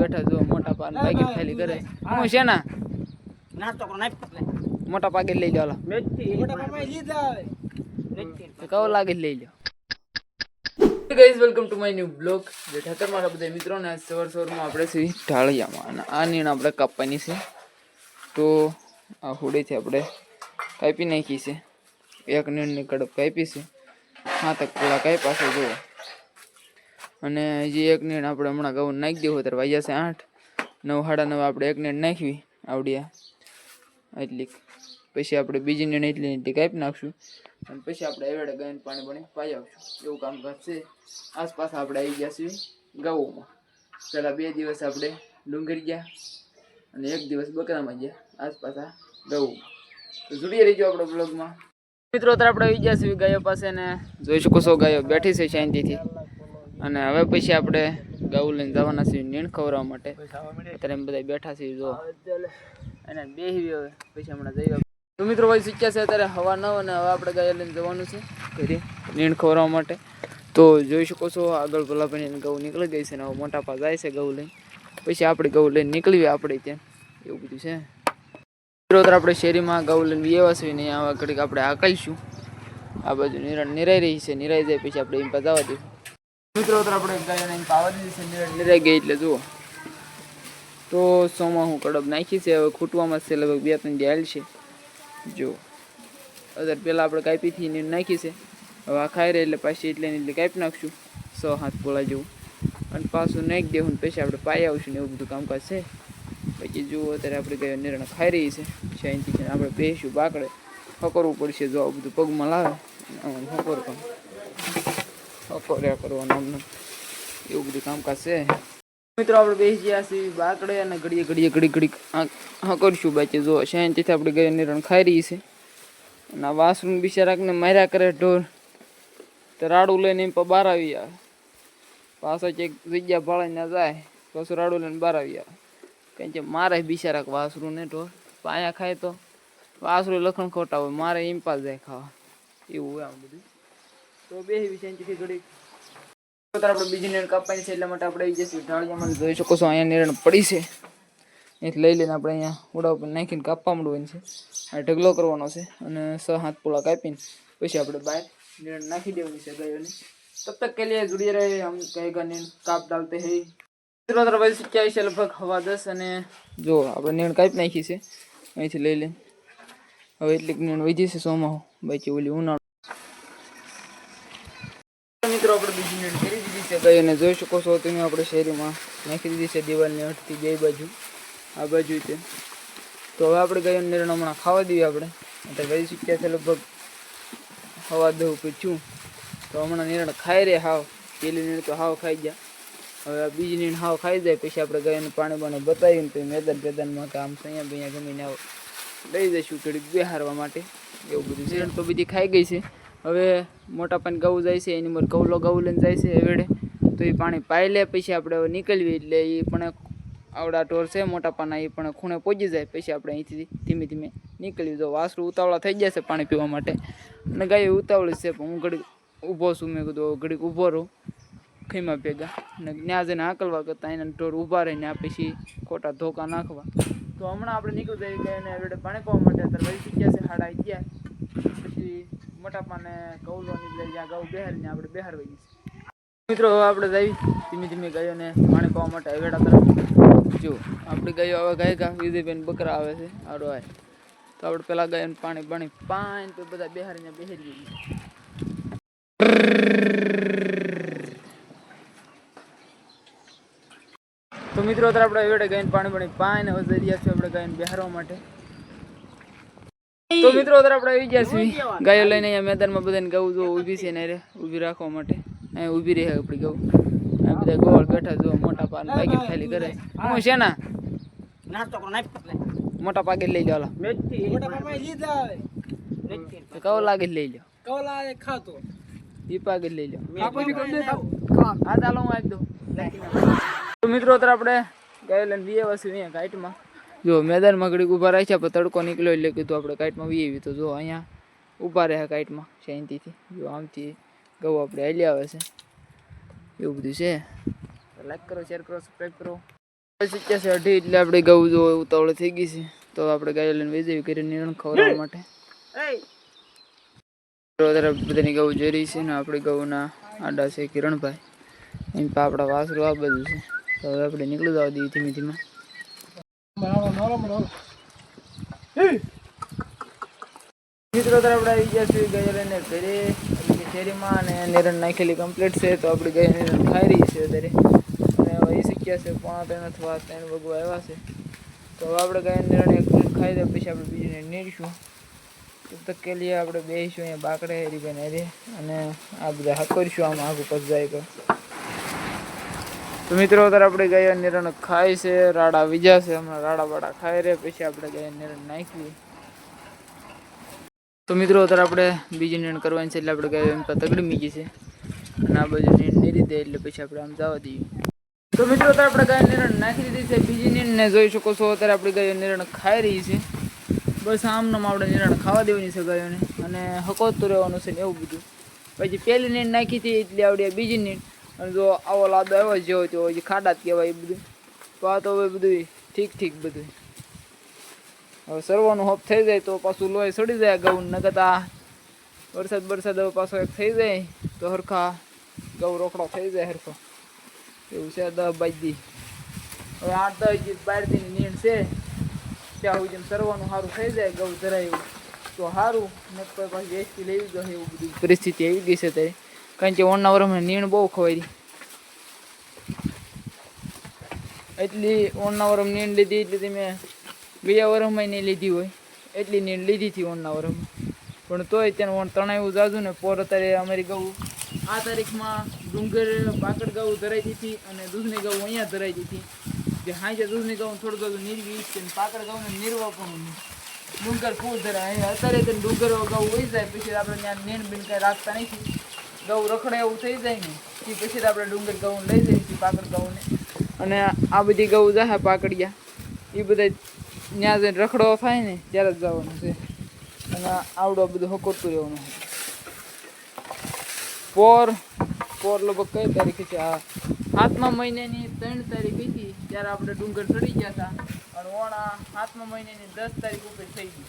બેઠા જો મોટા પાન પેકેટ ખાલી કરે હું છે ના નાસ્તો કરો નાખ મોટા પાકેટ લઈ લો હાલો મોટા પાપા લીધા આવે કવો લાગે લઈ લો guys welcome to my new blog જે ઠાકર મારા બધા મિત્રોને સવારમાં આપણે છે ઢાળિયામાં અને આ નીણ આપણે કાપવાની છે તો આ હોડીથી આપણે કાપી નાખી છે એક નીણની કડપ કાપી છે 7 કલાક કાપ્યા છે જુઓ અને હજી એક નીણ આપણે હમણાં ઘઉં નાખી દેવું ત્યારે વાગ્યા છે 8 9 સાડા 9 આપણે એક નીણ નાખવી આવડ્યા એટલી પછી આપણે બીજી નીણ એટલી કાપી નાખશું અને પછી આપણે એવડે ગાયને પાણી બની પાઈ આવશું એવું કામકાજ છે આસપાસ આપણે આવી ગયા છીએ ગાઉમાં પહેલા 2 દિવસ આપણે ડુંગર ગયા અને 1 દિવસ બકરામાં ગયા આસપાસ આ ગાઉમાં તો જોડી રહીજો આપણો બ્લોગમાં મિત્રો અત્યારે આપણે આવી ગયા છીએ ગાયો પાસે ને જોઈ શકો છો ગાયો બેઠી છે શાંતિથી અને હવે પછી આપણે ગાઉ લઈને જવાના છીએ નીણ ખવડાવવા માટે અત્યારે એમ બધા બેઠા છીએ જો અને બેહી હવે પછી હમણાં જઈએ તો મિત્રો ભાઈ શીખ્યા છે અત્યારે હવા 9 અને હવે આપણે ગાયો લઈને જવાનું છે ઘરે નીણ ખવડાવવા માટે તો જોઈ શકો છો આગળ ભલાભાઈ ઘઉં નીકળી ગઈ છે ને હવે મોટા પા જાય છે ઘઉં લઈને પછી આપણે ઘઉં લઈને નીકળીએ આપણે ત્યાં એવું બધું છે મિત્રો અત્યારે આપણે શેરીમાં ઘઉં લઈને વ્યવસ્થિત નહીં આવા ઘડીક આપણે આકલશું આ બાજુ નિરાઈ રહી છે નિરાઈ જાય પછી આપણે એમ જવા દઈશું મિત્રો અત્યારે આપણે ગાયોને એમ પાવા દીધી છે નિરાઈ ગઈ એટલે જુઓ તો સોમાં હું કડબ નાખી છે હવે ખૂટવામાં છે લગભગ 2-3 દી હાલ છે જો અત્યારે પહેલાં આપણે કાપીથી નીણ નાખી છે હવે આ ખાઈ રહે એટલે પાછી એટલે કાપી નાખશું 6-7 પોળા જેવું અને પાછું નાખી દેવું ને પછી આપણે પાઈ આવશું ને એવું બધું કામકાજ છે પછી જુઓ અત્યારે આપણે ગાયો નિર્ણય ખાઈ રહી છે શાંતિથી આપણે બેસીશું બાકડે હકરવું પડશે જો આ બધું પગમાં લાવે હકોર પણ હકોર્યા કરવાનું અમને એવું બધું કામકાજ છે મિત્રો આપણે બેસી ગયા છીએ બાકડે અને ઘડી હકરશું બાકી જો શાંતિથી આપણે ગાયો નિર્ણય ખાઈ રહી છે અને આ વાસરું બિચારાકને માર્યા કરે ઢોર તો રાડું લઈને એમ બહાર આવી આવે પાછો એક જગ્યા ભાળીને જાય પાછું રાડું લઈને બહાર આવી આવે કારણ કે મારે બિચારાક વાસરું ને ઢોર પાયા ખાય તો વાસરું લખણ ખોટા હોય મારે એમ પાસ જાય ખાવા એવું હોય આમ બધું તો બે શાંતિથી ઘડી આપણે બીજી નીણ કાપવાની છે એટલા માટે આપણે આવી જઈશું ઢાળિયામાં જોઈ શકો છો અહીંયા નીરણ પડી છે એટલે લઈ લઈને આપણે અહીંયા ઉડા ઉપર નાખીને કાપવા માંડવાનું છે આ ઢગલો કરવાનો છે અને 6-7 પોળા કાપીને પછી આપણે બહાર નીરણ નાખી દેવાની છે ગાયોને તબ તક કે લીએ जुड़े रहे हम कहेगा નીણ કાપ ડાલते हैं મિત્રો અત્યારે ભાઈ શીખ્યા છે લગભગ 9:15 અને જો આપણે નીણ કાપી નાખી છે અહીંથી લઈ લઈને હવે એટલી નીણ વધી છે સોમાં બાકી ઓલી ઉનાળો મિત્રો આપણે બીજી નીણ કરી દીધી છે ગાયોને જોઈ શકો છો તમે આપણે શેરીમાં નાખી દીધી છે દિવાલની અડધી બે બાજુ આ બાજુ છે તો હવે આપણે ગાયોને નીરણ હમણાં ખાવા દઈએ આપણે અત્યારે ભાઈ શીખ્યા છે લગભગ 9:30 પૂછ્યું તો હમણાં નીરણ ખાઈ રહે હાવ પેલી નીણ તો હાવ ખાઈ ગયા હવે આ બીજી નીણ હાવ ખાઈ જાય પછી આપણે ગાયોને પાણી બાણી બતાવીને તો મેદાનમાં કે આમ સૈયા બૈયા ગમીને આવો લઈ જઈશું થોડીક બેહારવા માટે એવું બધું નીરણ તો બધી ખાઈ ગઈ છે હવે મોટા પાન ઘઉં જાય છે એની ઉપર કવલો ઘઉં લઈને જાય છે વેડે તો એ પાણી પાઈ લે પછી આપણે હવે નીકળવી એટલે એ પણ આવડા ઢોર છે મોટા પાના એ પણ ખૂણે પહોંચી જાય પછી આપણે અહીંથી ધીમે ધીમે નીકળવી જો વાસરું ઉતાવળા થઈ જશે પાણી પીવા માટે અને ગાયો ઉતાવળી છે પણ હું ઘડીક ઊભો છું મેં કીધું ઘડીક ઊભો રહું ખીમા ભેગા અને ત્યાં જઈને આકલવા કરતાં એના ઢોર ઊભા રહીને આ પછી ખોટા ધોકા નાખવા તો હમણાં આપણે નીકળી જઈએ ગાયોને વેડે પાણી પાવા માટે અત્યારે વહી શીખ્યા છે 11:30 પછી મોટા પાને કૌલોની લઈ જ્યાં ઘઉં બેહારીને આપણે બેહારવા જઈશું મિત્રો હવે આપણે જઈ ધીમે ધીમે ગાયોને પાણી પાવા માટે વેડા તરફ જો આપણી ગાયો હવે ગાય વિજયબેન બકરા આવે છે આડો આય તો આપણે પેલા ગાયોને પાણી પાણી તો બધા બેહારીને બેહારી જઈએ તો મિત્રો અત્યારે આપણે વેડે ગાયને પાણી પાઈને હવે જઈ રહ્યા છીએ આપણે ગાયને બેહારવા માટે તો મિત્રો અત્યારે આપણે આવી ગયા છીએ ગાયો લઈને અહીંયા મેદાનમાં બધાને ગૌ જો ઊભી છે ને ઊભી રાખવા માટે અહીંયા ઊભી રહે આપણી ગૌ આ બધા ગોળ બેઠા જો મોટા પાન પેકેટ ખાલી કરે હું છે ના નાસ્તો કરો નાખ મોટા પાકેટ લઈ લો મોટા પાપા લીધા આવે કવો લાગે લઈ લો કવો લાગે ખાતો ઈ પાકેટ લઈ લો આપણી ગમે હા ચાલો હું આપી દઉં તો મિત્રો અત્યારે આપણે ગાયો લઈને વ્યવસ્થિત અહીંયા કાઈટમાં જો મેદાનમાં ઘડીક ઊભા રાખ્યા પણ તડકો નીકળ્યો એટલે કીધું આપણે કાઈટમાં વીએવી તો જો અહીંયા ઊભા રહ્યા કાઈટમાં શાંતિથી જો આમથી ઘઉં આપણે હાલ્યા આવે છે એવું બધું છે લાઈક કરો શેર કરો સબસ્ક્રાઈબ કરો પછી છે અઢી એટલે આપણે ગૌ જો ઉતાવળ થઈ ગઈ છે તો આપણે ગાય લઈને વહી જઈએ ઘરે નિરણ ખવડાવવા માટે. બધાની ગૌ જોઈ રહી છે ને આપણી ગૌના આડા છે કિરણભાઈ એમ આપણા વાસરું આ બધું છે તો હવે આપણે નીકળી જવા દઈએ ધીમે ધીમે. મિત્રો આપણે આવી ગયા છીએ ગાય લઈને ઘરે શેરીમાં અને નિરણ નાખેલી કમ્પ્લીટ છે તો આપણે ગાય નિરણ ખાઈ રહી છે અત્યારે અને વહી શક્યા છે 3:30 અથવા 3 વાગવા આવ્યા છે તો હવે આપણે ગાય નિરણ એક ખાઈ દે પછી આપણે બીજીને નીરશું તો કે લીએ આપણે બેસીશું અહીંયા બાકડે હેરીભાઈ હેરી અને આ બધા હકોરીશું આમ આગું પસ જાય તો મિત્રો અત્યારે આપણે ગાય નિરણ ખાય છે રાડા વીજા છે હમણાં રાડા બાડા ખાઈ રહે પછી આપણે ગાય નિરણ નાખીએ. તો મિત્રો અત્યારે આપણે બીજી નીણ કરવાની છે એટલે આપણે ગાય એમ તગડી મીકી છે અને આ બાજુ નીણ નીરી દે એટલે પછી આપણે આમ જવા દઈએ. તો મિત્રો અત્યારે આપણે ગાય નિરણ નાખી દીધી છે બીજી નીણને જોઈ શકો છો અત્યારે આપણી ગાય નિરણ ખાઈ રહી છે. બસ આમનામ આપણે નિરણ ખાવા દેવાની છે ગાયોને અને હકોતું રહેવાનું છે ને એવું બધું. પછી પહેલી નીણ નાખી હતી એટલે આવડે બીજી નીણ અને જો આવો લાદો આવ્યો જેવો તેવો હજી ખાડા જ કહેવાય એ બધું તો આ તો હવે બધું ઠીક બધું. હવે સરવાનું હોપ થઈ જાય તો પાછું લોહી સડી જાય ગૌ નકર આ વરસાદ હવે પાછો એક થઈ જાય તો હરખા ગૌ રોકડો થઈ જાય હરખો એવું છે. 10 બાજી હવે 8-10 12 નીણ છે ત્યાં સુધી સરવાનું સારું થઈ જાય ગૌ ધરાયું તો સારું નકર પાછી વેચતી લેવી ગયો એવું બધી પરિસ્થિતિ આવી ગઈ છે ત્યારે કારણ કે ઓણના વરમાં નીણ બહુ ખવાઈ એટલી ઓણના વરમ નીણ લીધી એટલે મેં ગયા વરમમાં નહીં લીધી હોય એટલી નીણ લીધી હતી ઓણના વરમમાં પણ તોય તેને ઓણ તણાયું જાજુ ને પોર અત્યારે અમારી ગૌ આ તારીખમાં ડુંગર બાકડ ગૌ ધરાઈ હતી અને દૂધની ગૌ અહીંયા ધરાઈ હતી જે હાંજે દૂધની ગૌ થોડું થોડું નીરવી છે ને પાકડ ગૌને નીરવા પણ ડુંગર ફૂલ ધરાય અત્યારે તો ડુંગર ગૌ વહી જાય પછી આપણે ત્યાં નીણ બીણ કાંઈ રાખતા નથી ગૌ રખડે એવું થઈ જાય ને એ પછી આપણે ડુંગર ગૌ લઈ જઈએ છીએ પાકડ ગૌને અને આ બધી ગૌ જાય પાકડિયા એ બધા ત્યાં જઈને રખડો થાય ને ત્યારે જ જવાનું છે અને આવડો બધું હકોરતું રહેવાનું છે. પોર લગભગ કઈ તારીખે છે આ 7મા મહિનાની 3 તારીખ હતી ત્યારે આપણે ડુંગર ચડી ગયા હતા અને ઓણા 7મા મહિનાની 10 તારીખ ઉપર થઈ ગઈ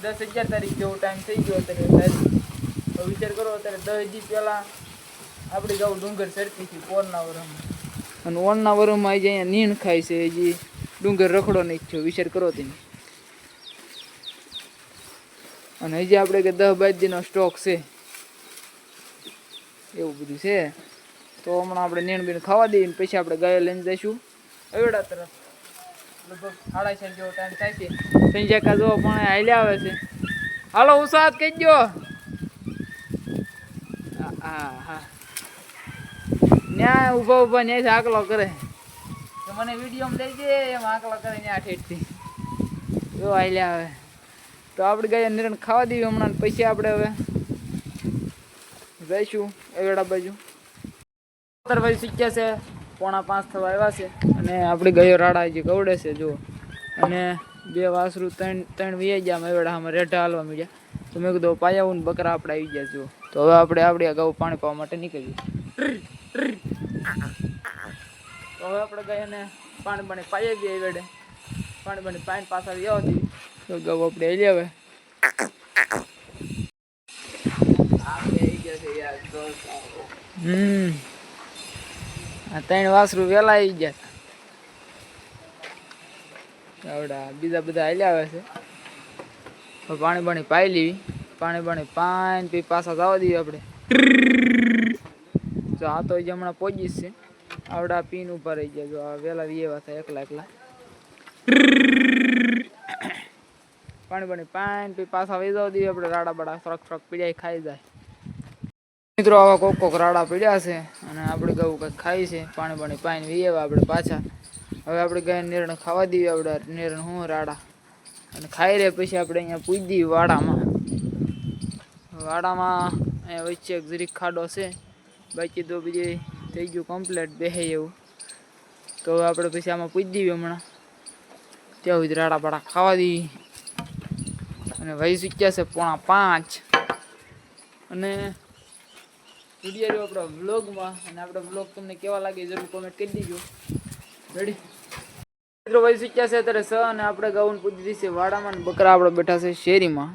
10-11 તારીખ જેવો ટાઈમ થઈ ગયો અત્યારે તો વિચાર કરો અત્યારે 10 દી પહેલાં આપણી ગૌ ડુંગર ચડતી હતી પોરના વરમાં અને ઓણના વરમાં આજે અહીંયા નીણ ખાય છે હજી ડુંગર રખડો નહીં થયો વિચાર કરો તેને અને હજી આપણે કે 10-12 દીનો સ્ટોક છે એવું બધું છે. તો હમણાં આપણે નીણ બીણ ખાવા દઈએ પછી આપણે ગાયો લઈને જઈશું અવેડા તરફ લગભગ 4:30 જેવો ટાઈમ થાય છે. સંજયકા જો પણ હાલ્યા આવે છે હાલો ઉસાદ કહી દો હા ન્યા ઊભા ન્યા આકલો કરે તો મને વિડીયોમાં લઈ જાય એમ આકલો કરે ન્યા ઠેઠથી જો હાલ્યા આવે તો આપણે ગાયો નિરણ ખાવા દઈએ હમણાં પછી આપણે હવે જઈશું એવેડા બાજુ. ભાઈ શીખ્યા છે 4:45 થવા આવ્યા છે અને આપણી ગાયો રાડા હજી કવડે છે જો અને 2 વાસરું 3 વી ગયા એવેડામાં રેઢા હાલવા મળ્યા તો મેં કીધું પાયાવું બકરા આપણે આવી ગયા જો તો હવે આપણે આપણી ગૌ પાણી પાવા માટે નીકળીએ. તો હવે આપણે ગાયોને પાણી પાઈ દઈએ એવેડે પાણી પાઈને પાછા આવવા દઈએ તો ગૌ આપણે આવી આવે આ 3 વાસરું વેલા આવી ગયા આવડા બીજા બધા હાલ્યા આવે છે તો પાણી પાઈ લેવી પાણી પી પાછા જવા દઈએ આપણે જો આ તો હમણાં પહોંચીશ છે આવડા પીન ઉપર રહી ગયા જો આ વેલા એવા થાય એકલા પાણી પી પાછા વહી જવા દઈએ આપણે રાડા બાડા ફરક પીડ્યા ખાઈ જાય. મિત્રો આવા કોક રાડા પીડ્યા છે અને આપણે ગૌ કંઈક ખાઈ છે પાણી પાઈને વીએ આપણે પાછા હવે આપણે ગાય નિરણ ખાવા દઈએ આપણે નિરણ હું રાડા અને ખાઈ રહે પછી આપણે અહીંયા પૂજી દઈએ વાડામાં અહીંયા વચ્ચે એક જરીક ખાડો છે બાકી તો બીજી થઈ ગયું કમ્પ્લેટ બેહે એવું તો હવે આપણે પછી આમાં પૂજી દઈએ હમણાં ત્યાં સુધી રાડા બાડા ખાવા દઈએ અને ભાઈ શીખ્યા છે 4:45 અને વિડીયો આપણા વ્લોગમાં અને આપણા વ્લોગ તમને કેવા લાગે જરૂર કોમેન્ટ કરી દેજો. રેડી મિત્રો ભાઈ શીખ્યા છે અત્યારે અને આપણે ગાઉન પૂછી દીધી છે વાડામાં ને બકરા આપણે બેઠા છે શેરીમાં.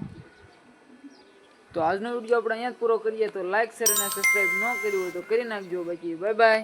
તો આજનો વિડીયો આપણે અહીંયા જ પૂરો કરીએ. તો લાઈક શેર અને સબસ્ક્રાઈબ ન કર્યું હોય તો કરી નાખજો. બાકી બાય બાય.